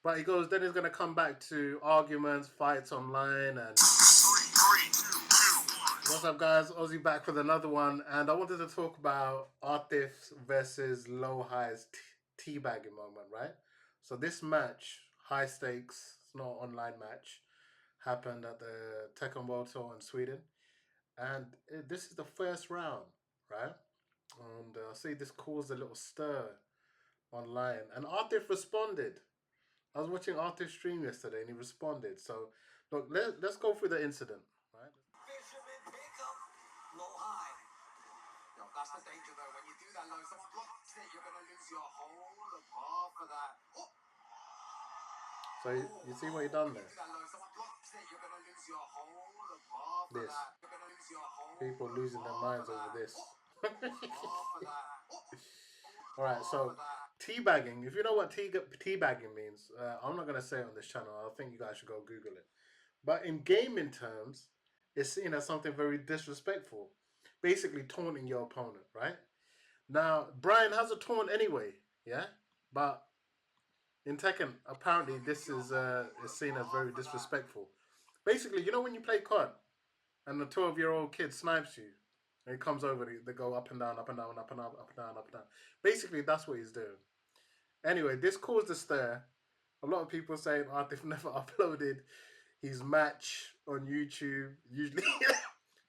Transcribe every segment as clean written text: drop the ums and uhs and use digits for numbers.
But he goes, then he's going to come back to arguments, fights online, and what's up, guys? Ozzy back with another one, and I wanted to talk about Atif versus LowHigh's teabagging moment, right? So this match, high stakes, it's not an online match, happened at the Tekken World Tour in Sweden, and this is the first round, right? And I see this caused a little stir online, and Atif responded. I was watching Atif stream yesterday, and he responded. So, look, let's go through the incident, right? That's the danger, though. When you do that low, someone blocks it, you're going to lose your whole bar for that. Oh. So you see what he done there? This. People losing their minds over this. All right, so teabagging. If you know what teabagging means, I'm not going to say it on this channel. I think you guys should go Google it. But in gaming terms, it's seen as something very disrespectful. Basically taunting your opponent, right? Now, Brian has a taunt anyway, yeah? But in Tekken, apparently this is seen as very disrespectful. Basically, you know when you play COD and the 12-year-old kid snipes you and he comes over, they go up and down, up and down, up and down, up and down, up and down. Basically, that's what he's doing. Anyway, this caused a stir. A lot of people saying Atif never uploaded his match on YouTube. Usually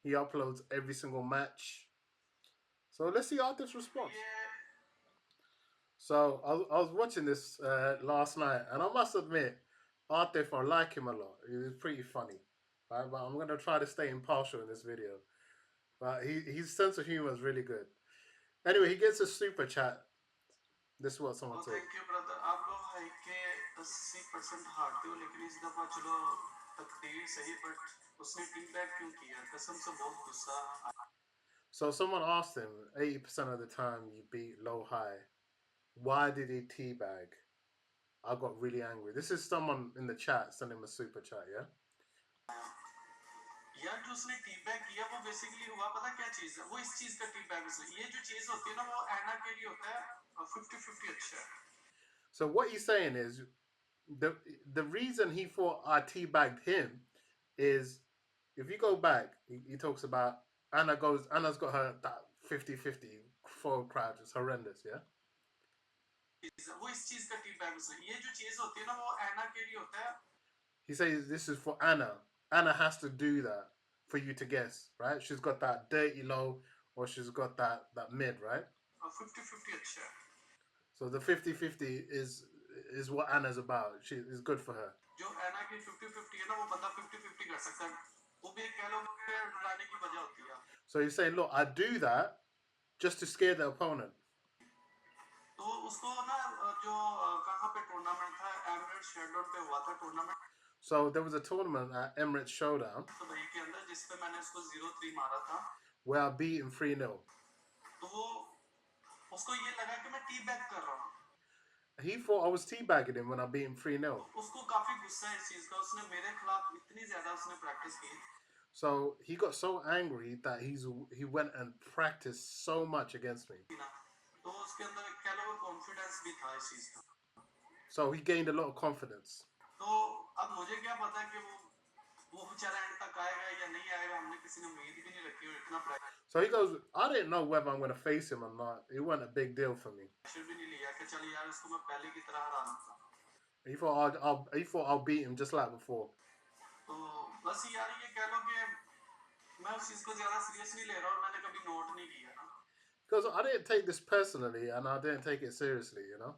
he uploads every single match. So let's see Atif's response. So I was watching this last night, and I must admit, Atif, I like him a lot. He's pretty funny, right? But I'm going to try to stay impartial in this video. But his sense of humor is really good. Anyway, he gets a super chat. This is what someone said. Thank you, brother. आप लोग है के 80% हारते हो, लेकिन इस दफा चलो तकदीर सही, but उसने टीम बैक क्यों किया? कसम से बहुत गुस्सा. So someone asked him, 80% of the time you beat LowHigh. Why did he teabag? I got really angry. This is someone in the chat sending him a super chat, yeah? यार जो उसने teabag किया वो basically हुआ पता क्या चीज है वो इस चीज का टीबैग उसने ये जो चीज होती है ना वो एना के लिए होता है 50-50 अच्छा. So what he's saying is the reason he thought I teabagged him is if you go back he talks about Anna's got her that 50-50 forward crouch. It's horrendous, yeah? He says this is for Anna. Anna has to do that for you to guess, right? She's got that dirty low or she's got that mid, right? 50-50. So the 50-50 is what Anna's about. She is good for her. So he's saying, look, I do that just to scare the opponent. So there was a tournament at Emirates Showdown where I beat him 3-0. He thought I was teabagging him when I beat him 3-0. So he got so angry that he went and practiced so much against me. So he gained a lot of confidence. So he goes, I didn't know whether I'm going to face him or not. It wasn't a big deal for me. He thought I'll beat him just like before. Because I didn't take this personally and I didn't take it seriously, you know.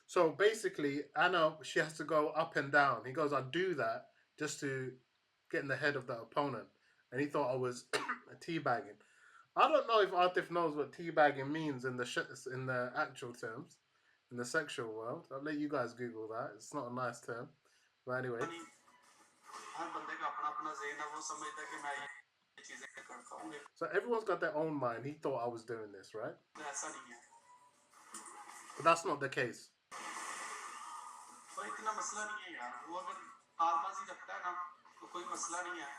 So basically, Anna, she has to go up and down. He goes, I do that just to get in the head of the opponent. And he thought I was teabagging. I don't know if Atif knows what teabagging means in the actual terms, in the sexual world. I'll let you guys Google that. It's not a nice term. But anyway. So everyone's got their own mind. He thought I was doing this, right? But that's not the case. इतना मसला नहीं है यार, वो अगर हारबाजी रखता है ना तो कोई मसला नहीं है.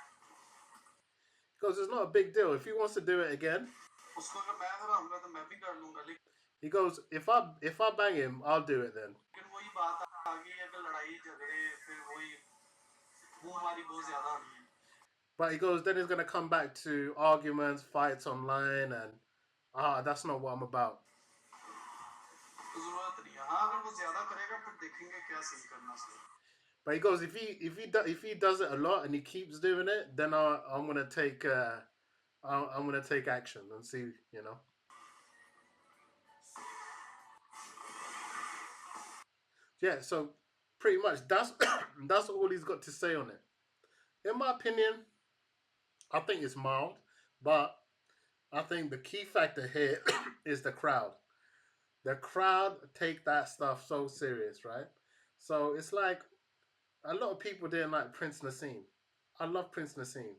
Because it's not a big deal. If he wants to do it again, उसको अगर मैं हराऊंगा तो मैं भी कर लूंगा. He goes, if I bang him, I'll do it then. लेकिन वही बात आ गई है कि लड़ाई झगड़े फिर वही वो हमारी बहुत ज्यादा होनी है. But he goes, then he's gonna come back to arguments, fights online, and that's not what I'm about. जरूरत नहीं है. हाँ अगर वो ज्यादा करेगा फिर देखेंगे क्या सही करना सही. But he goes, if he does it a lot and he keeps doing it, then I'm gonna take I'm gonna take action and see, you know. Yeah, so pretty much that's that's all he's got to say on it. In my opinion, I think it's mild, but I think the key factor here is the crowd. The crowd take that stuff so serious, right? So it's like a lot of people didn't like Prince Nassim. I love Prince Nassim,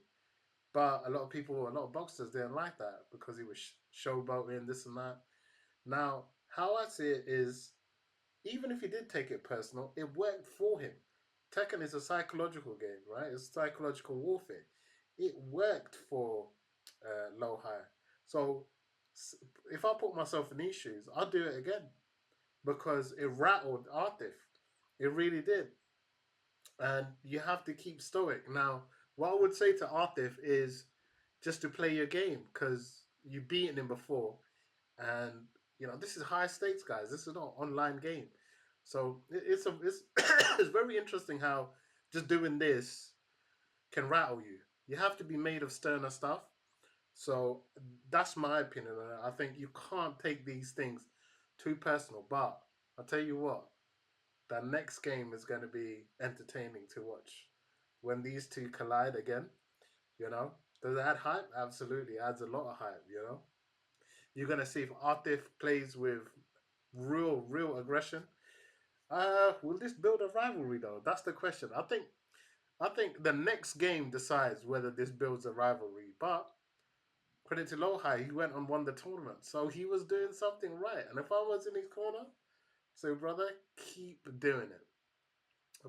but a lot of boxers didn't like that because he was showboating this and that. Now, how I see it is, even if he did take it personal, it worked for him. Tekken is a psychological game, right? It's psychological warfare. It worked for LowHigh. So if I put myself in these shoes, I'll do it again because it rattled Atif. It really did. And you have to keep stoic. Now, what I would say to Atif is just to play your game because you've beaten him before. And, this is high stakes, guys. This is not an online game. So it's it's very interesting how just doing this can rattle you. You have to be made of sterner stuff. So that's my opinion on it. I think you can't take these things too personal. But I'll tell you what, the next game is going to be entertaining to watch. When these two collide again, does it add hype? Absolutely, it adds a lot of hype. You're going to see if Atif plays with real aggression. Will this build a rivalry though? That's the question. I think the next game decides whether this builds a rivalry. But credit to LowHigh, he went and won the tournament, so he was doing something right. And if I was in his corner, so brother, keep doing it.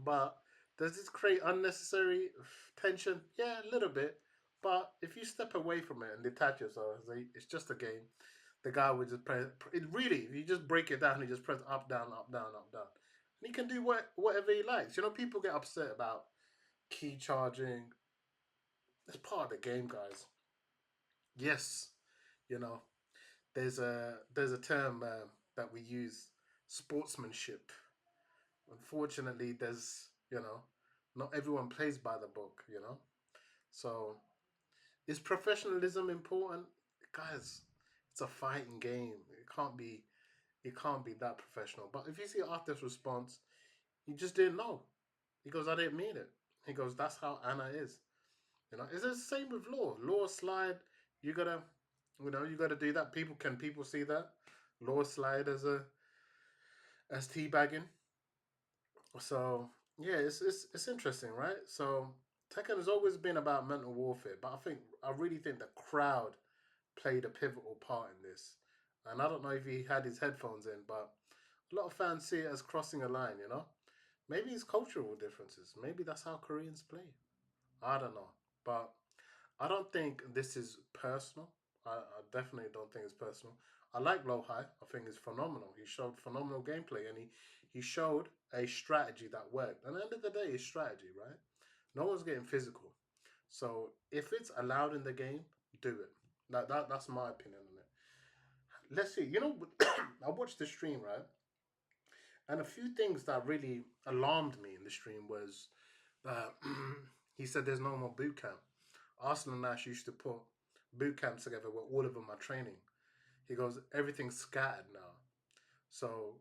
But does this create unnecessary tension? Yeah, a little bit. But if you step away from it and detach yourself, it's just a game. The guy would just press. It really, if you just break it down, he just press up, down, up, down, up, down, and he can do whatever he likes. People get upset about key charging. It's part of the game, guys. Yes, you know, there's a term that we use, sportsmanship. Unfortunately, there's not everyone plays by the book. So is professionalism important, guys? It's a fighting game. It can't be that professional. But if you see Arthur's response, he just didn't know. He goes, I didn't mean it. He goes, that's how Anna is. It's the same with law. Law slide, you gotta, you gotta do that. People see that law slide as teabagging. So yeah, it's interesting, right? So Tekken has always been about mental warfare, but I really think the crowd played a pivotal part in this. And I don't know if he had his headphones in, but a lot of fans see it as crossing a line. Maybe it's cultural differences. Maybe that's how Koreans play. I don't know. But I don't think this is personal. I definitely don't think it's personal. I like LowHigh. I think it's phenomenal. He showed phenomenal gameplay and he showed a strategy that worked. And at the end of the day, it's strategy, right? No one's getting physical. So if it's allowed in the game, do it. That's my opinion on it. Let's see. I watched the stream, right? And a few things that really alarmed me in the stream was uh, he said there's no more boot camp. Arsenal and Nash used to put boot camps together where all of them are training. He goes, everything's scattered now. So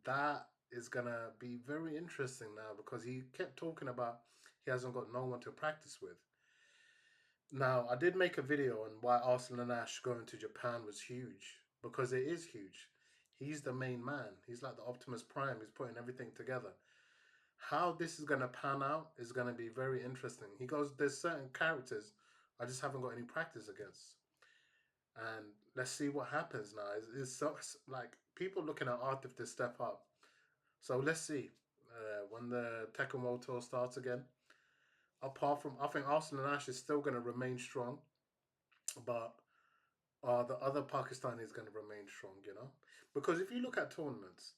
that is gonna be very interesting now because he kept talking about he hasn't got no one to practice with. Now I did make a video on why Arsenal and Nash going to Japan was huge because it is huge. He's the main man. He's like the Optimus Prime. He's putting everything together. How this is going to pan out is going to be very interesting. He goes, there's certain characters I just haven't got any practice against. And let's see what happens now. It's like people looking at Arthur to step up. So let's see when the Tekken World Tour starts again. Apart from, I think Arsenal and Ash is still going to remain strong, but the other Pakistani is going to remain strong, you know? Because if you look at tournaments,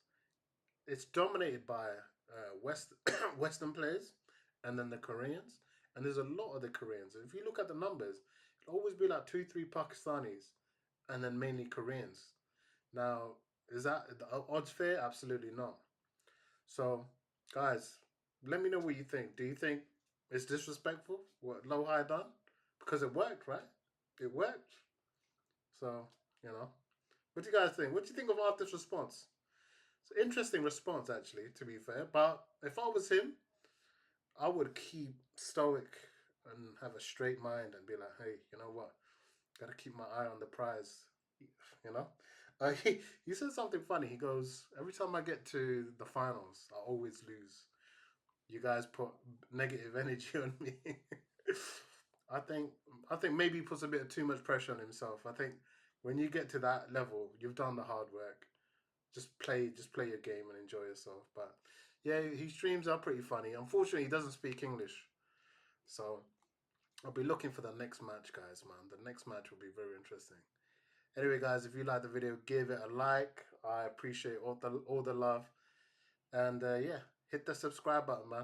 it's dominated by Western players and then the Koreans. And there's a lot of the Koreans. If you look at the numbers, it'll always be like two, three Pakistanis and then mainly Koreans. Now, is that the odds fair? Absolutely not. So, guys, let me know what you think. Do you think it's disrespectful what Low High done? Because it worked, right? It worked. So, you know, what do you guys think? What do you think of Arthur's response? It's an interesting response, actually, to be fair. But if I was him, I would keep stoic and have a straight mind and be like, hey, you know what? Got to keep my eye on the prize. You know, he said something funny. He goes, every time I get to the finals, I always lose. You guys put negative energy on me. I think I think maybe he puts a bit of too much pressure on himself. I think when you get to that level, you've done the hard work. Just play your game and enjoy yourself. But yeah, his streams are pretty funny. Unfortunately, he doesn't speak English, so I'll be looking for the next match, guys. Man, the next match will be very interesting. Anyway, guys, if you like the video, give it a like. I appreciate all the love, and yeah, hit the subscribe button, man.